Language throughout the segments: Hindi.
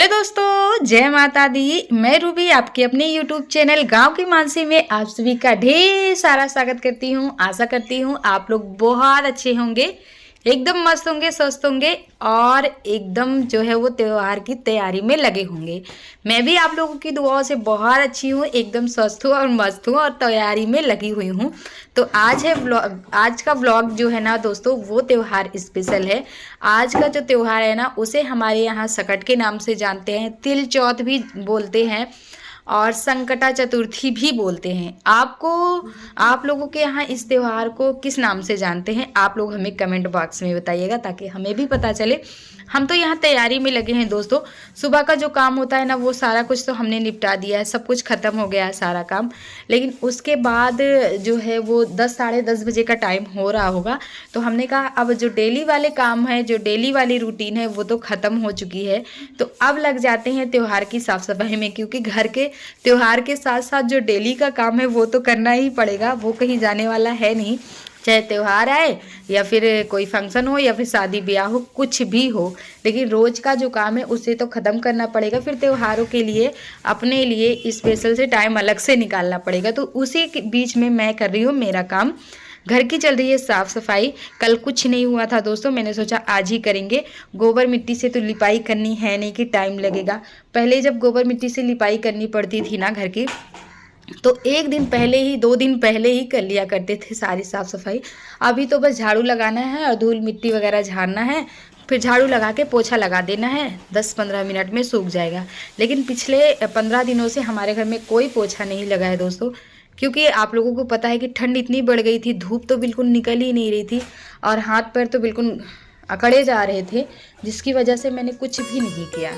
हेलो दोस्तों, जय माता दी। मैं रूबी आपके अपने यूट्यूब चैनल गांव की मानसी में आप सभी का ढेर सारा स्वागत करती हूं। आशा करती हूं आप लोग बहुत अच्छे होंगे, एकदम मस्त होंगे, स्वस्थ होंगे और एकदम जो है वो त्योहार की तैयारी में लगे होंगे। मैं भी आप लोगों की दुआओं से बहुत अच्छी हूँ, एकदम स्वस्थ हूँ और मस्त हूँ और तैयारी में लगी हुई हूँ। तो आज का व्लॉग जो है ना दोस्तों, वो त्योहार स्पेशल है। आज का जो त्योहार है ना, उसे हमारे यहाँ सकट के नाम से जानते हैं, तिल चौथ भी बोलते हैं और संकटा चतुर्थी भी बोलते हैं। आप लोगों के यहाँ इस त्योहार को किस नाम से जानते हैं, आप लोग हमें कमेंट बॉक्स में बताइएगा ताकि हमें भी पता चले। हम तो यहाँ तैयारी में लगे हैं दोस्तों। सुबह का जो काम होता है ना, वो सारा कुछ तो हमने निपटा दिया है, सब कुछ ख़त्म हो गया है सारा काम। लेकिन उसके बाद जो है वो 10 साढ़े 10 बजे का टाइम हो रहा होगा, तो हमने कहा अब जो डेली वाले काम है, जो डेली वाली रूटीन है, वो तो ख़त्म हो चुकी है। तो अब लग जाते हैं त्योहार की साफ़ सफाई में, क्योंकि घर के त्योहार के साथ साथ जो डेली का काम है वो तो करना ही पड़ेगा, वो कहीं जाने वाला है नहीं। चाहे त्योहार आए या फिर कोई फंक्शन हो या फिर शादी ब्याह हो, कुछ भी हो, लेकिन रोज़ का जो काम है उसे तो ख़त्म करना पड़ेगा। फिर त्योहारों के लिए अपने लिए स्पेशल से टाइम अलग से निकालना पड़ेगा। तो उसी के बीच में मैं कर रही हूँ मेरा काम। घर की चल रही है साफ़ सफाई। कल कुछ नहीं हुआ था दोस्तों, मैंने सोचा आज ही करेंगे। गोबर मिट्टी से तो लिपाई करनी है नहीं कि टाइम लगेगा। पहले जब गोबर मिट्टी से लिपाई करनी पड़ती थी ना घर की, तो एक दिन पहले ही 2 दिन पहले ही कर लिया करते थे सारी साफ़ सफाई। अभी तो बस झाड़ू लगाना है और धूल मिट्टी वगैरह झाड़ना है, फिर झाड़ू लगा के पोछा लगा देना है, 10-15 मिनट में सूख जाएगा। लेकिन पिछले 15 दिनों से हमारे घर में कोई पोछा नहीं लगा है दोस्तों, क्योंकि आप लोगों को पता है कि ठंड इतनी बढ़ गई थी, धूप तो बिल्कुल निकल ही नहीं रही थी और हाथ पैर तो बिल्कुल अकड़े जा रहे थे, जिसकी वजह से मैंने कुछ भी नहीं किया।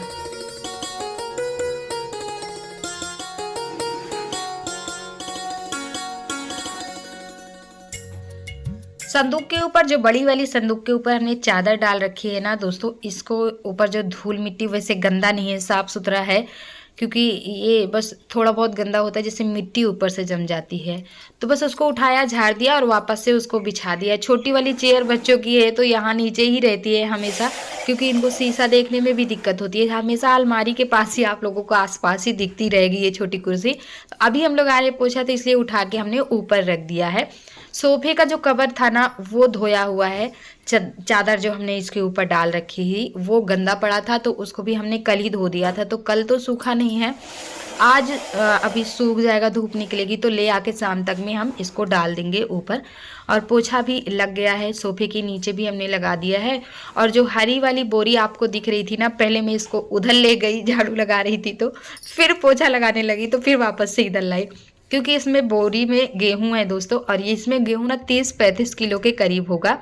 संदूक के ऊपर, जो बड़ी वाली संदूक के ऊपर हमने चादर डाल रखी है ना दोस्तों, इसको ऊपर जो धूल मिट्टी, वैसे गंदा नहीं है, साफ़ सुथरा है, क्योंकि ये बस थोड़ा बहुत गंदा होता है, जैसे मिट्टी ऊपर से जम जाती है। तो बस उसको उठाया, झाड़ दिया और वापस से उसको बिछा दिया। छोटी वाली चेयर बच्चों की है तो यहाँ नीचे ही रहती है हमेशा, क्योंकि इनको शीशा देखने में भी दिक्कत होती है। हमेशा अलमारी के पास ही आप लोगों को आसपास ही दिखती रहेगी ये छोटी कुर्सी। तो अभी हम लोग आ रहे पोछा, तो इसलिए उठा के हमने ऊपर रख दिया है। सोफे का जो कवर था ना, वो धोया हुआ है। चादर जो हमने इसके ऊपर डाल रखी ही, वो गंदा पड़ा था, तो उसको भी हमने कल ही धो दिया था। तो कल तो सूखा नहीं है, आज अभी सूख जाएगा, धूप निकलेगी तो ले आके शाम तक में हम इसको डाल देंगे ऊपर। और पोछा भी लग गया है, सोफे के नीचे भी हमने लगा दिया है। और जो हरी वाली बोरी आपको दिख रही थी ना, पहले मैं इसको उधर ले गई, झाड़ू लगा रही थी तो फिर पोछा लगाने लगी, तो फिर वापस से इधर लाई, क्योंकि इसमें बोरी में गेहूं है दोस्तों, और ये इसमें गेहूं ना 30-35 किलो के करीब होगा,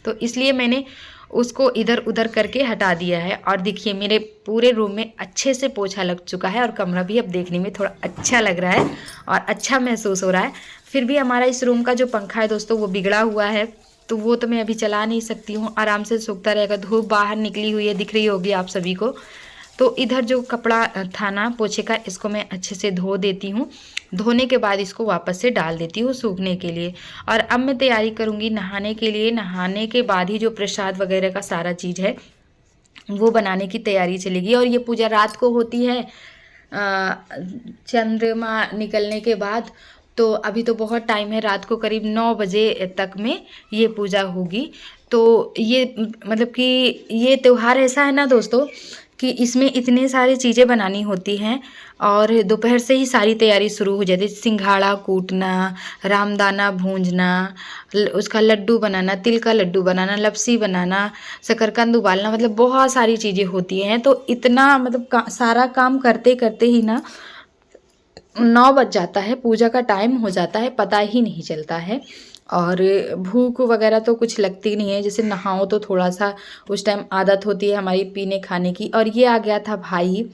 तो इसलिए मैंने उसको इधर उधर करके हटा दिया है। और देखिए मेरे पूरे रूम में अच्छे से पोछा लग चुका है और कमरा भी अब देखने में थोड़ा अच्छा लग रहा है और अच्छा महसूस हो रहा है। फिर भी हमारा इस रूम का जो पंखा है दोस्तों, वो बिगड़ा हुआ है, तो वो तो मैं अभी चला नहीं सकती हूँ, आराम से सूखता रहेगा। धूप बाहर निकली हुई है, दिख रही होगी आप सभी को। तो इधर जो कपड़ा था ना पोछे का, इसको मैं अच्छे से धो देती हूँ। धोने के बाद इसको वापस से डाल देती हूँ सूखने के लिए। और अब मैं तैयारी करूँगी नहाने के लिए। नहाने के बाद ही जो प्रसाद वगैरह का सारा चीज़ है वो बनाने की तैयारी चलेगी। और ये पूजा रात को होती है चंद्रमा निकलने के बाद, तो अभी तो बहुत टाइम है, रात को करीब 9 बजे तक में ये पूजा होगी। तो ये मतलब कि ये त्यौहार ऐसा है ना दोस्तों कि इसमें इतने सारी चीज़ें बनानी होती हैं और दोपहर से ही सारी तैयारी शुरू हो जाती है। सिंघाड़ा कूटना, रामदाना भूंजना, उसका लड्डू बनाना, तिल का लड्डू बनाना, लपसी बनाना, शकरकंद उबालना, मतलब बहुत सारी चीज़ें होती हैं। तो इतना मतलब सारा काम करते करते ही ना 9 बज जाता है, पूजा का टाइम हो जाता है, पता ही नहीं चलता है। और भूख वगैरह तो कुछ लगती नहीं है, जैसे नहाओ तो थोड़ा सा उस टाइम आदत होती है हमारी पीने खाने की। और ये आ गया था भाई,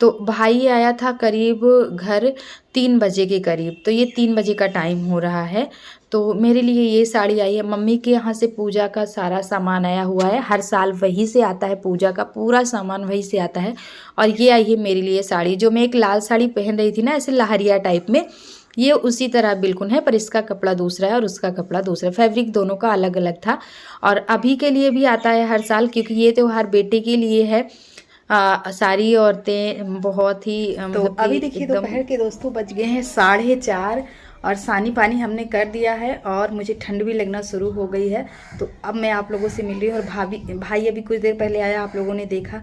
तो भाई आया था करीब घर 3 बजे के करीब, तो ये 3 बजे का टाइम हो रहा है। तो मेरे लिए ये साड़ी आई है, मम्मी के यहाँ से पूजा का सारा सामान आया हुआ है, हर साल वहीं से आता है, पूजा का पूरा सामान वहीं से आता है। और ये आई है मेरे लिए साड़ी, जो मैं एक लाल साड़ी पहन रही थी ना ऐसे लहरिया टाइप में, ये उसी तरह बिल्कुल है, पर इसका कपड़ा दूसरा है और उसका कपड़ा दूसरा, फैब्रिक दोनों का अलग अलग था। और अभी के लिए भी आता है हर साल, क्योंकि ये त्यौहार बेटे के लिए है। सारी औरतें बहुत ही तो मतलब अभी देखिए दोपहर के दोस्तों बज गए हैं 4:30 और सानी पानी हमने कर दिया है और मुझे ठंड भी लगना शुरू हो गई है। तो अब मैं आप लोगों से मिल रही हूँ और भाई अभी कुछ देर पहले आया, आप लोगों ने देखा।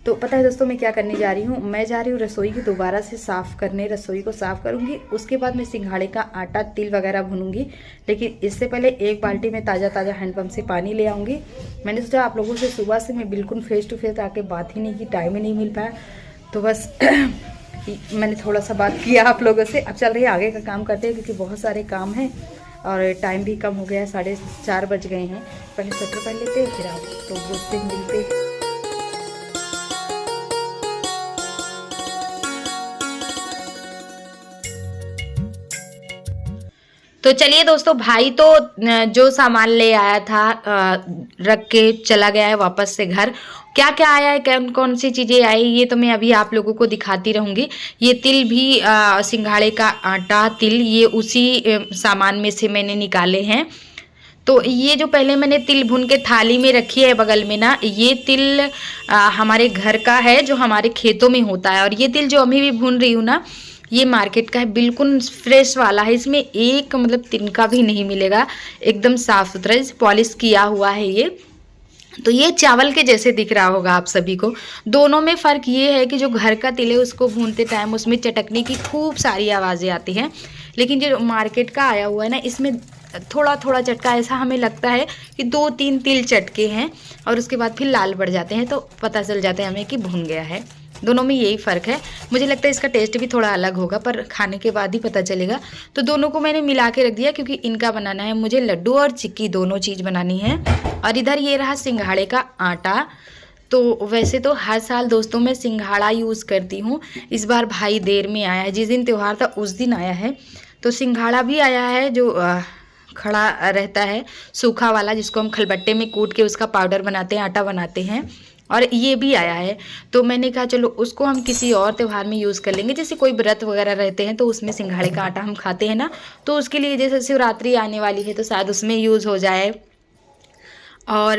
तो पता है दोस्तों मैं क्या करने जा रही हूँ, मैं जा रही हूँ रसोई की दोबारा से साफ़ करने, रसोई को साफ़ करूँगी। उसके बाद मैं सिंघाड़े का आटा तिल वगैरह भूनूंगी, लेकिन इससे पहले एक बाल्टी में ताज़ा ताज़ा हैंडपम्प से पानी ले आऊँगी। मैंने सोचा आप लोगों से सुबह से मैं बिल्कुल फेस टू फेस आके बात ही नहीं की, टाइम ही नहीं मिल पाया, तो बस मैंने थोड़ा सा बात किया आप लोगों से। अब चल रही है आगे का काम करते हैं क्योंकि बहुत सारे काम हैं और टाइम भी कम हो गया है, 4:30 बज गए हैं। पहले स्वेटर पहन लेते हैं, फिर आप तो दोस्त से मिलते। तो चलिए दोस्तों, भाई तो जो सामान ले आया था रख के चला गया है वापस से घर। क्या क्या आया है, कौन कौन सी चीज़ें आई, ये तो मैं अभी आप लोगों को दिखाती रहूँगी। ये तिल भी सिंघाड़े का आटा तिल ये उसी सामान में से मैंने निकाले हैं। तो ये जो पहले मैंने तिल भून के थाली में रखी है बगल में ना, ये तिल हमारे घर का है जो हमारे खेतों में होता है। और ये तिल जो अभी भी भून रही हूँ ना, ये मार्केट का है, बिल्कुल फ्रेश वाला है। इसमें एक मतलब तिनका भी नहीं मिलेगा, एकदम साफ़ सुथरा पॉलिश किया हुआ है ये। तो ये चावल के जैसे दिख रहा होगा आप सभी को। दोनों में फ़र्क ये है कि जो घर का तिल है उसको भूनते टाइम उसमें चटकने की खूब सारी आवाज़ें आती हैं, लेकिन जो मार्केट का आया हुआ है ना, इसमें थोड़ा थोड़ा चटका, ऐसा हमें लगता है कि 2-3 तिल चटके हैं और उसके बाद फिर लाल पड़ जाते हैं, तो पता चल जाता है हमें कि भुन गया है। दोनों में यही फ़र्क है। मुझे लगता है इसका टेस्ट भी थोड़ा अलग होगा, पर खाने के बाद ही पता चलेगा। तो दोनों को मैंने मिला के रख दिया क्योंकि इनका बनाना है मुझे लड्डू और चिक्की, दोनों चीज़ बनानी है। और इधर ये रहा सिंघाड़े का आटा। तो वैसे तो हर साल दोस्तों मैं सिंघाड़ा यूज़ करती हूँ, इस बार भाई देर में आया है, जिस दिन त्यौहार था उस दिन आया है। तो सिंघाड़ा भी आया है जो खड़ा रहता है, सूखा वाला, जिसको हम खलबट्टे में कूट के उसका पाउडर बनाते हैं, आटा बनाते हैं। और ये भी आया है, तो मैंने कहा चलो उसको हम किसी और त्यौहार में यूज़ कर लेंगे। जैसे कोई व्रत वगैरह रहते हैं तो उसमें सिंघाड़े का आटा हम खाते हैं ना, तो उसके लिए जैसे शिवरात्रि आने वाली है तो शायद उसमें यूज़ हो जाए। और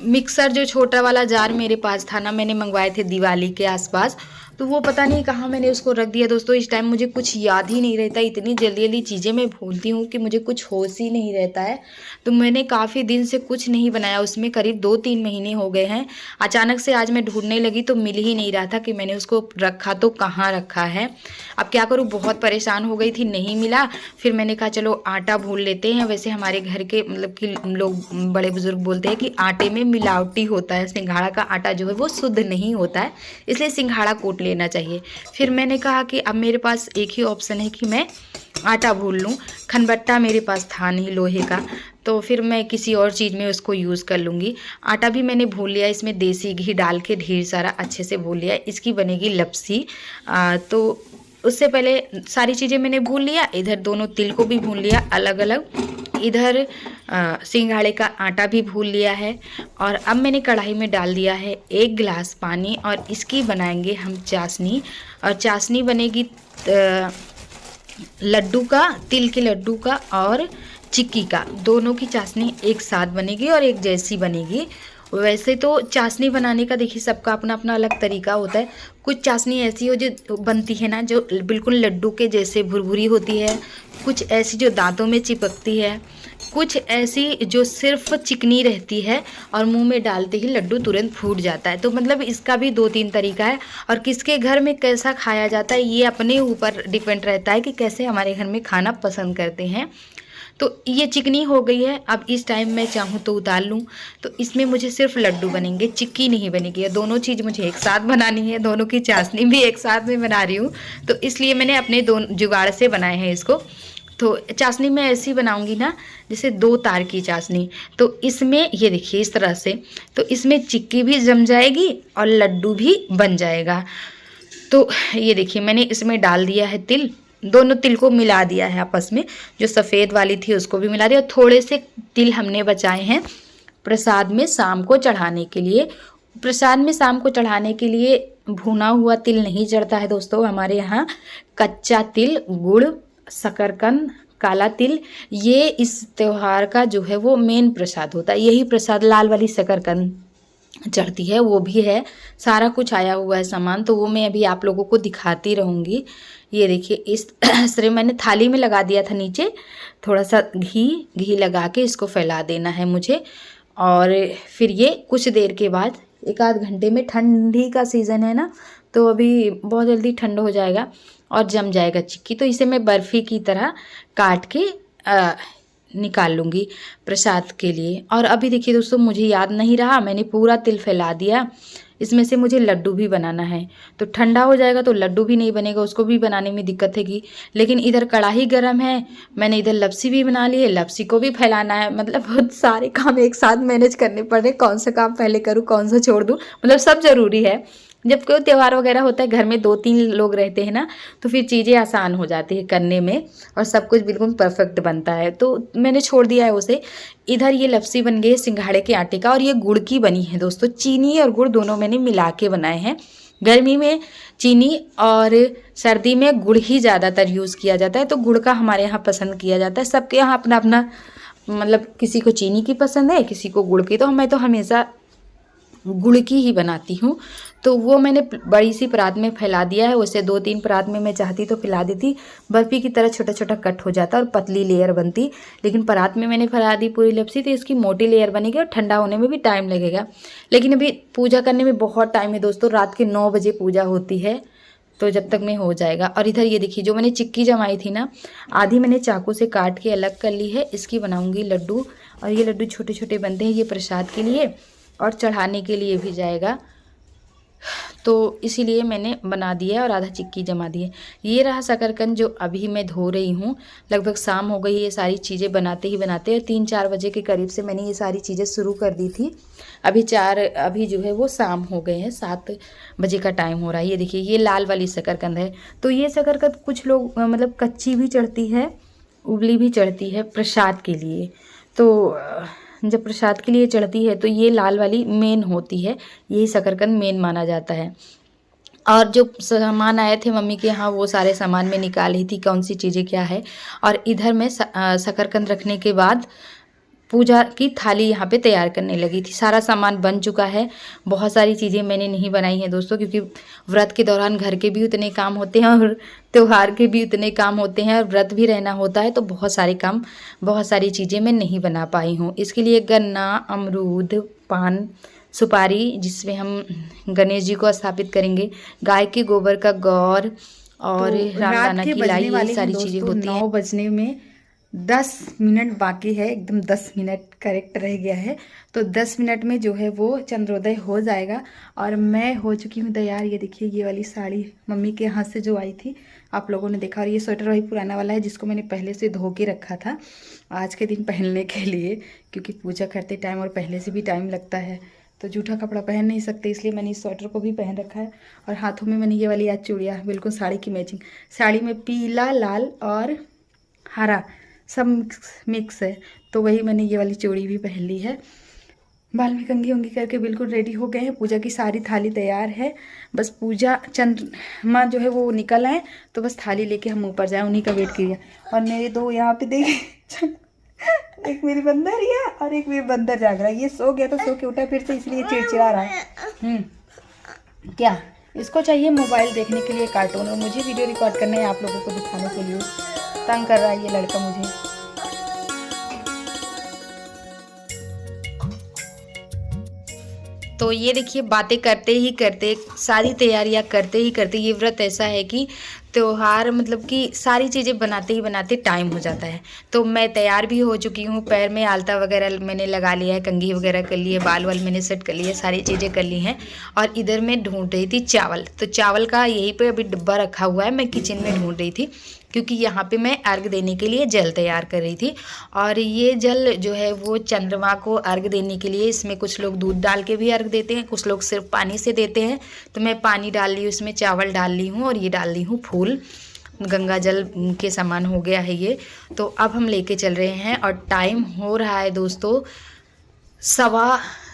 मिक्सर जो छोटा वाला जार मेरे पास था ना, मैंने मंगवाए थे दिवाली के आसपास, तो वो पता नहीं कहाँ मैंने उसको रख दिया दोस्तों। इस टाइम मुझे कुछ याद ही नहीं रहता, इतनी जल्दी जल्दी चीज़ें मैं भूलती हूँ कि मुझे कुछ होश ही नहीं रहता है। तो मैंने काफ़ी दिन से कुछ नहीं बनाया, उसमें करीब 2-3 महीने हो गए हैं। अचानक से आज मैं ढूंढने लगी तो मिल ही नहीं रहा था कि मैंने उसको रखा तो कहाँ रखा है। अब क्या करूँ, बहुत परेशान हो गई थी, नहीं मिला। फिर मैंने कहा चलो आटा भून लेते हैं। वैसे हमारे घर के मतलब कि लोग बड़े बुजुर्ग बोलते हैं कि आटे में मिलावटी होता है, सिंघाड़ा का आटा जो है वो शुद्ध नहीं होता है, इसलिए सिंघाड़ा कूट लेना चाहिए। फिर मैंने कहा कि अब मेरे पास एक ही ऑप्शन है कि मैं आटा भून लूँ। खनबट्टा मेरे पास था नहीं लोहे का, तो फिर मैं किसी और चीज़ में उसको यूज़ कर लूँगी। आटा भी मैंने भून लिया, इसमें देसी घी डाल के ढेर सारा अच्छे से भून लिया। इसकी बनेगी लपसी। तो उससे पहले सारी चीज़ें मैंने भून लिया। इधर दोनों तिल को भी भून लिया अलग अलग, इधर सिंघाड़े का आटा भी भून लिया है। और अब मैंने कढ़ाई में डाल दिया है 1 गिलास पानी और इसकी बनाएंगे हम चाशनी। और चाशनी बनेगी लड्डू का, तिल के लड्डू का और चिक्की का, दोनों की चाशनी एक साथ बनेगी और एक जैसी बनेगी। वैसे तो चाशनी बनाने का देखिए सबका अपना अपना अलग तरीका होता है। कुछ चाशनी ऐसी हो जो बनती है ना, जो बिल्कुल लड्डू के जैसे भुरभुरी होती है, कुछ ऐसी जो दांतों में चिपकती है, कुछ ऐसी जो सिर्फ चिकनी रहती है और मुंह में डालते ही लड्डू तुरंत फूट जाता है। तो मतलब इसका भी 2-3 तरीका है और किसके घर में कैसा खाया जाता है ये अपने ऊपर डिपेंड रहता है कि कैसे हमारे घर में खाना पसंद करते हैं। तो ये चिकनी हो गई है, अब इस टाइम मैं चाहूँ तो उतार लूँ। तो इसमें मुझे सिर्फ लड्डू बनेंगे, चिक्की नहीं बनेगी। दोनों चीज़ मुझे एक साथ बनानी है, दोनों की चाशनी भी एक साथ में बना रही हूँ, तो इसलिए मैंने अपने दोनों जुगाड़ से बनाए हैं इसको। तो चाशनी मैं ऐसी बनाऊंगी ना जैसे 2 तार की चाशनी। तो इसमें ये देखिए इस तरह से, तो इसमें चिक्की भी जम जाएगी और लड्डू भी बन जाएगा। तो ये देखिए मैंने इसमें डाल दिया है तिल, दोनों तिल को मिला दिया है आपस में, जो सफ़ेद वाली थी उसको भी मिला दिया। थोड़े से तिल हमने बचाए हैं प्रसाद में शाम को चढ़ाने के लिए। प्रसाद में शाम को चढ़ाने के लिए भुना हुआ तिल नहीं चढ़ता है दोस्तों, हमारे यहाँ कच्चा तिल, गुड़, शकरकंद, काला तिल, ये इस त्यौहार का जो है वो मेन प्रसाद होता है। यही प्रसाद, लाल वाली शकरकंद चढ़ती है वो भी है, सारा कुछ आया हुआ है सामान, तो वो मैं अभी आप लोगों को दिखाती रहूँगी। ये देखिए इस तरह मैंने थाली में लगा दिया था नीचे, थोड़ा सा घी लगा के इसको फैला देना है मुझे। और फिर ये कुछ देर के बाद 1 आध घंटे में, ठंडी का सीज़न है ना तो अभी बहुत जल्दी ठंड हो जाएगा और जम जाएगा चिक्की, तो इसे मैं बर्फ़ी की तरह काट के निकाल लूँगी प्रसाद के लिए। और अभी देखिए दोस्तों, मुझे याद नहीं रहा, मैंने पूरा तिल फैला दिया। इसमें से मुझे लड्डू भी बनाना है, तो ठंडा हो जाएगा तो लड्डू भी नहीं बनेगा, उसको भी बनाने में दिक्कत हैगी। लेकिन इधर कढ़ाई गर्म है, मैंने इधर लपसी भी बना ली है, लपसी को भी फैलाना है। मतलब बहुत सारे काम एक साथ मैनेज करने पड़ रहे, कौन सा काम पहले करूँ कौन सा छोड़ दूँ, मतलब सब ज़रूरी है। जब कोई त्यौहार वगैरह होता है, घर में 2-3 लोग रहते हैं ना, तो फिर चीज़ें आसान हो जाती है करने में और सब कुछ बिल्कुल परफेक्ट बनता है। तो मैंने छोड़ दिया है उसे। इधर ये लपसी बन गई है सिंघाड़े के आटे का, और ये गुड़ की बनी है दोस्तों। चीनी और गुड़ दोनों मैंने मिला के बनाए हैं। गर्मी में चीनी और सर्दी में गुड़ ही ज़्यादातर यूज़ किया जाता है, तो गुड़ का हमारे यहाँ पसंद किया जाता है। सबके यहाँ अपना अपना, मतलब किसी को चीनी की पसंद है, किसी को गुड़ की, तो मैं तो हमेशा गुड़ की ही बनाती हूँ। तो वो मैंने बड़ी सी परात में फैला दिया है। वैसे 2-3 परात में मैं चाहती तो फैला देती, बर्फ़ी की तरह छोटा छोटा कट हो जाता और पतली लेयर बनती, लेकिन परात में मैंने फैला दी पूरी लपसी, तो इसकी मोटी लेयर बनेगी और ठंडा होने में भी टाइम लगेगा। लेकिन अभी पूजा करने में बहुत टाइम है दोस्तों, रात के 9 बजे पूजा होती है, तो जब तक में हो जाएगा। और इधर ये देखिए, जो मैंने चिक्की जमाई थी ना, आधी मैंने चाकू से काट के अलग कर ली है। इसकी बनाऊँगी लड्डू, और ये लड्डू छोटे छोटे बनते हैं, ये प्रसाद के लिए और चढ़ाने के लिए भी जाएगा, तो इसीलिए मैंने बना दिया है और आधा चिक्की जमा दी है। ये रहा शकरकंद जो अभी मैं धो रही हूँ। लगभग शाम हो गई, ये सारी चीज़ें बनाते ही बनाते, 3-4 बजे के करीब से मैंने ये सारी चीज़ें शुरू कर दी थी। अभी जो है वो शाम हो गए हैं, 7 बजे का टाइम हो रहा है। ये देखिए, ये लाल वाली शकरकंद है। तो ये शकरकंद कुछ लोग मतलब कच्ची भी चढ़ती है, उबली भी चढ़ती है प्रसाद के लिए। तो जब प्रसाद के लिए चढ़ती है तो ये लाल वाली मेन होती है, यही शकरकंद मेन माना जाता है। और जो सामान आए थे मम्मी के यहाँ, वो सारे सामान में निकाल ही थी कौन सी चीज़ें क्या है। और इधर मैं शकरकंद रखने के बाद पूजा की थाली यहाँ पे तैयार करने लगी थी। सारा सामान बन चुका है। बहुत सारी चीज़ें मैंने नहीं बनाई हैं दोस्तों, क्योंकि व्रत के दौरान घर के भी उतने काम होते हैं और त्यौहार के भी उतने काम होते हैं और व्रत भी रहना होता है, तो बहुत सारी चीज़ें मैं नहीं बना पाई हूँ। इसके लिए गन्ना, अमरूद, पान, सुपारी, जिसमें हम गणेश जी को स्थापित करेंगे, गाय के गोबर का गौर और रामदाना की लाई, ये सारी चीज़ें होती हैं। 9 बजने में 10 मिनट बाकी है, एकदम 10 मिनट करेक्ट रह गया है। तो 10 मिनट में जो है वो चंद्रोदय हो जाएगा और मैं हो चुकी हूँ तैयार। ये देखिए, ये वाली साड़ी मम्मी के हाथ से जो आई थी, आप लोगों ने देखा। और ये स्वेटर वही पुराना वाला है जिसको मैंने पहले से धो के रखा था आज के दिन पहनने के लिए, क्योंकि पूजा करते टाइम और पहले से भी टाइम लगता है, तो जूठा कपड़ा पहन नहीं सकते, इसलिए मैंने इस स्वेटर को भी पहन रखा है। और हाथों में मैंने ये वाली आज चूड़ियाँ, बिल्कुल साड़ी की मैचिंग। साड़ी में पीला, लाल और हरा सब मिक्स है, तो वही मैंने ये वाली चूड़ी भी पहन ली है। बाल में कंघी उंगी करके बिल्कुल रेडी हो गए हैं। पूजा की सारी थाली तैयार है, बस पूजा चंद्रमा जो है वो निकल आए तो बस थाली लेके हम ऊपर जाए, उन्हीं का वेट किया। और मेरे दो यहाँ पे देखिए, एक मेरी बंदरिया और एक मेरी बंदर जाग रहा है। ये सो गया तो सो के उठा फिर से, इसलिए चिड़चिड़ा रहा है। क्या इसको चाहिए मोबाइल देखने के लिए कार्टून, और मुझे वीडियो रिकॉर्ड करना है आप लोगों को दिखाने के लिए। तंग कर रहा है ये लड़का मुझे। तो ये देखिए, बातें करते ही करते, सारी तैयारियां करते ही करते, ये व्रत ऐसा है कि त्योहार मतलब कि सारी चीज़ें बनाते ही बनाते टाइम हो जाता है। तो मैं तैयार भी हो चुकी हूँ, पैर में आलता वगैरह मैंने लगा लिया है, कंघी वगैरह कर ली है, बाल वाल मैंने सेट कर लिए, सारी चीज़ें कर ली हैं। और इधर मैं ढूंढ रही थी चावल, तो चावल का यहीं पे अभी डिब्बा रखा हुआ है, मैं किचन में ढूंढ रही थी, क्योंकि यहाँ पे मैं अर्घ देने के लिए जल तैयार कर रही थी। और ये जल जो है वो चंद्रमा को अर्घ देने के लिए, इसमें कुछ लोग दूध डाल के भी अर्घ देते हैं, कुछ लोग सिर्फ पानी से देते हैं। तो मैं पानी डाल ली हूँ, इसमें चावल डाल ली हूँ और ये डाल ली हूँ फूल। गंगा जल के समान हो गया है ये। तो अब हम लेके चल रहे हैं और टाइम हो रहा है दोस्तों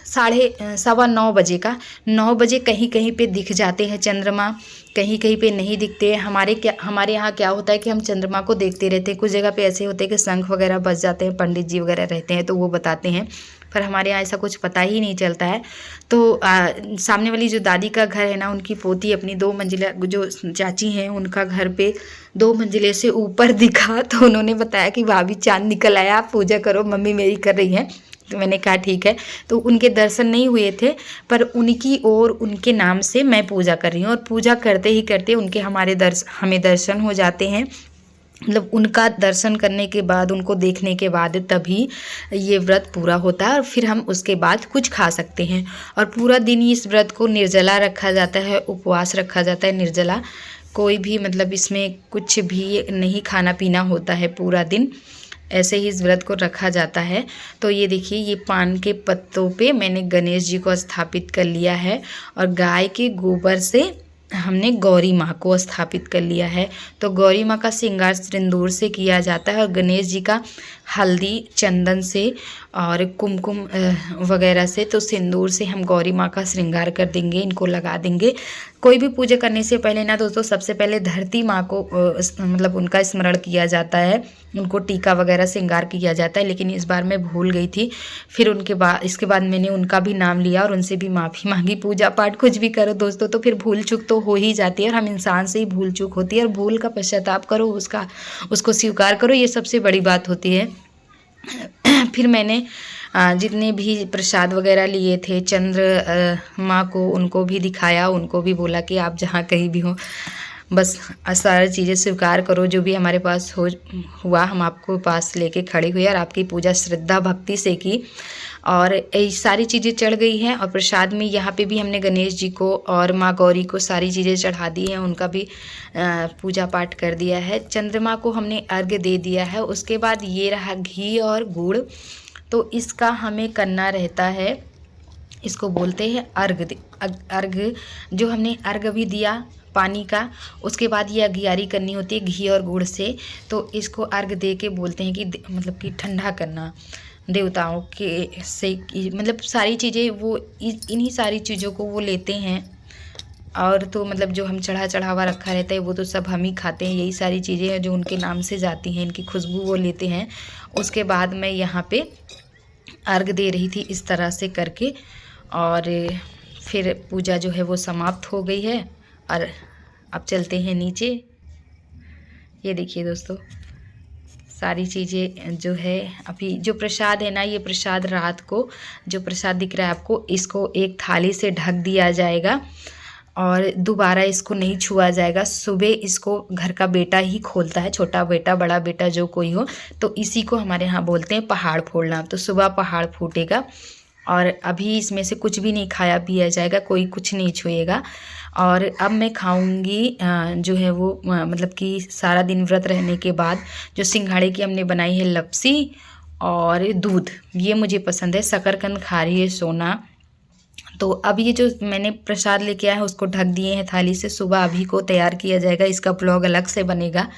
9:15 बजे का। 9 बजे कहीं कहीं पे दिख जाते हैं चंद्रमा, कहीं कहीं पे नहीं दिखते हैं। हमारे यहाँ क्या होता है कि हम चंद्रमा को देखते रहते हैं। कुछ जगह पे ऐसे होते हैं कि शंख वगैरह बज जाते हैं, पंडित जी वगैरह रहते हैं तो वो बताते हैं। पर हमारे यहाँ ऐसा कुछ पता ही नहीं चलता है। तो सामने वाली जो दादी का घर है ना, उनकी पोती अपनी 2 मंजिला, जो चाची हैं उनका घर पे 2 मंजिले से ऊपर दिखा, तो उन्होंने बताया कि भाभी चाँद निकल आया, आप पूजा करो, मम्मी मेरी कर रही हैं। तो मैंने कहा ठीक है। तो उनके दर्शन नहीं हुए थे, पर उनकी और उनके नाम से मैं पूजा कर रही हूँ, और पूजा करते ही करते उनके हमें दर्शन हो जाते हैं। मतलब उनका दर्शन करने के बाद, उनको देखने के बाद तभी ये व्रत पूरा होता है, और फिर हम उसके बाद कुछ खा सकते हैं। और पूरा दिन इस व्रत को निर्जला रखा जाता है, उपवास रखा जाता है निर्जला। कोई भी मतलब इसमें कुछ भी नहीं खाना पीना होता है, पूरा दिन ऐसे ही इस व्रत को रखा जाता है। तो ये देखिए, ये पान के पत्तों पे मैंने गणेश जी को स्थापित कर लिया है, और गाय के गोबर से हमने गौरी माँ को स्थापित कर लिया है। तो गौरी माँ का श्रृंगार सिंदूर से किया जाता है, और गणेश जी का हल्दी चंदन से और कुमकुम वगैरह से, तो सिंदूर से हम गौरी माँ का श्रृंगार कर देंगे, इनको लगा देंगे। कोई भी पूजा करने से पहले ना दोस्तों, सबसे पहले धरती माँ को मतलब उनका स्मरण किया जाता है, उनको टीका वगैरह श्रृंगार किया जाता है। लेकिन इस बार मैं भूल गई थी, फिर इसके बाद मैंने उनका भी नाम लिया और उनसे भी माफ़ी मांगी। पूजा पाठ कुछ भी करो दोस्तों, तो फिर भूल चूक तो हो ही जाती है, और हम इंसान से ही भूल चूक होती है, और भूल का पश्चाताप करो, उसको स्वीकार करो, ये सबसे बड़ी बात होती है। फिर मैंने जितने भी प्रसाद वगैरह लिए थे चंद्र माँ को, उनको भी दिखाया, उनको भी बोला कि आप जहाँ कहीं भी हो, बस सारी चीज़ें स्वीकार करो, जो भी हमारे पास हुआ हम आपको पास लेके खड़े हुए, और आपकी पूजा श्रद्धा भक्ति से की, और ये सारी चीज़ें चढ़ गई हैं। और प्रसाद में यहाँ पे भी हमने गणेश जी को और माँ गौरी को सारी चीज़ें चढ़ा दी हैं, उनका भी पूजा पाठ कर दिया है। चंद्रमा को हमने अर्घ्य दे दिया है। उसके बाद ये रहा घी और गुड़, तो इसका हमें करना रहता है, इसको बोलते हैं अर्घ। जो हमने अर्घ भी दिया पानी का, उसके बाद ये अघियारी करनी होती है घी और गुड़ से। तो इसको अर्घ दे के बोलते हैं कि मतलब कि ठंडा करना देवताओं के से, मतलब सारी चीज़ें वो इन्हीं सारी चीज़ों को वो लेते हैं। और तो मतलब जो हम चढ़ावा रखा रहता है वो तो सब हम ही खाते हैं, यही सारी चीज़ें हैं जो उनके नाम से जाती हैं, इनकी खुशबू वो लेते हैं। उसके बाद मैं यहाँ पे अर्घ दे रही थी इस तरह से करके, और फिर पूजा जो है वो समाप्त हो गई है। और अब चलते हैं नीचे। ये देखिए दोस्तों, सारी चीज़ें जो है, अभी जो प्रसाद है ना, ये प्रसाद रात को जो प्रसाद दिख रहा है आपको, इसको एक थाली से ढक दिया जाएगा, और दोबारा इसको नहीं छुआ जाएगा। सुबह इसको घर का बेटा ही खोलता है, छोटा बेटा बड़ा बेटा जो कोई हो, तो इसी को हमारे यहाँ बोलते हैं पहाड़ फोड़ना। तो सुबह पहाड़ फूटेगा, और अभी इसमें से कुछ भी नहीं खाया पिया जाएगा, कोई कुछ नहीं छुएगा। और अब मैं खाऊंगी जो है वो मतलब कि सारा दिन व्रत रहने के बाद जो सिंघाड़े की हमने बनाई है लपसी और दूध, ये मुझे पसंद है। शकरकंद खा रही है सोना। तो अब ये जो मैंने प्रसाद लेके आया है उसको ढक दिए हैं थाली से, सुबह अभी को तैयार किया जाएगा। इसका ब्लॉग अलग से बनेगा,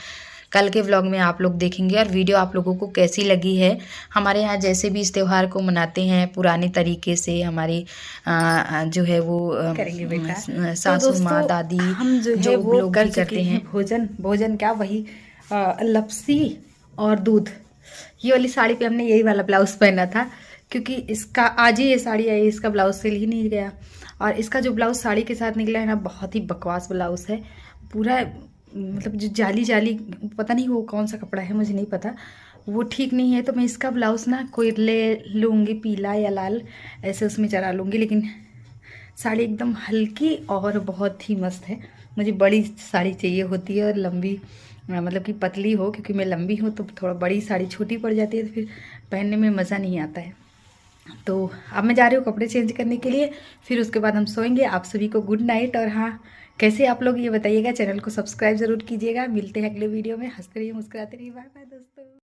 कल के व्लॉग में आप लोग देखेंगे। और वीडियो आप लोगों को कैसी लगी है, हमारे यहाँ जैसे भी इस त्यौहार को मनाते हैं पुराने तरीके से, हमारी जो है वो करेंगे बेटा। सासू माँ दादी हम जो है वो लोग भी करते हैं। भोजन क्या, वही लपसी और दूध। ये वाली साड़ी पे हमने यही वाला ब्लाउज पहना था, क्योंकि इसका आज ही ये साड़ी आई, इसका ब्लाउज सिल ही नहीं गया। और इसका जो ब्लाउज साड़ी के साथ निकला है ना, बहुत ही बकवास ब्लाउज है, पूरा मतलब जो जाली जाली, पता नहीं वो कौन सा कपड़ा है, मुझे नहीं पता, वो ठीक नहीं है। तो मैं इसका ब्लाउज ना कोई ले लूँगी, पीला या लाल, ऐसे उसमें चला लूँगी। लेकिन साड़ी एकदम हल्की और बहुत ही मस्त है। मुझे बड़ी साड़ी चाहिए होती है, और लंबी मतलब कि पतली हो, क्योंकि मैं लंबी हूँ, तो थोड़ा बड़ी साड़ी छोटी पड़ जाती है, तो फिर पहनने में मज़ा नहीं आता है। तो अब मैं जा रही हूँ कपड़े चेंज करने के लिए, फिर उसके बाद हम सोएंगे। आप सभी को गुड नाइट। और हाँ, कैसे आप लोग ये बताइएगा, चैनल को सब्सक्राइब ज़रूर कीजिएगा। मिलते हैं अगले वीडियो में। हंसते रहिए, मुस्कुराते रहिए। बाय बाय दोस्तों।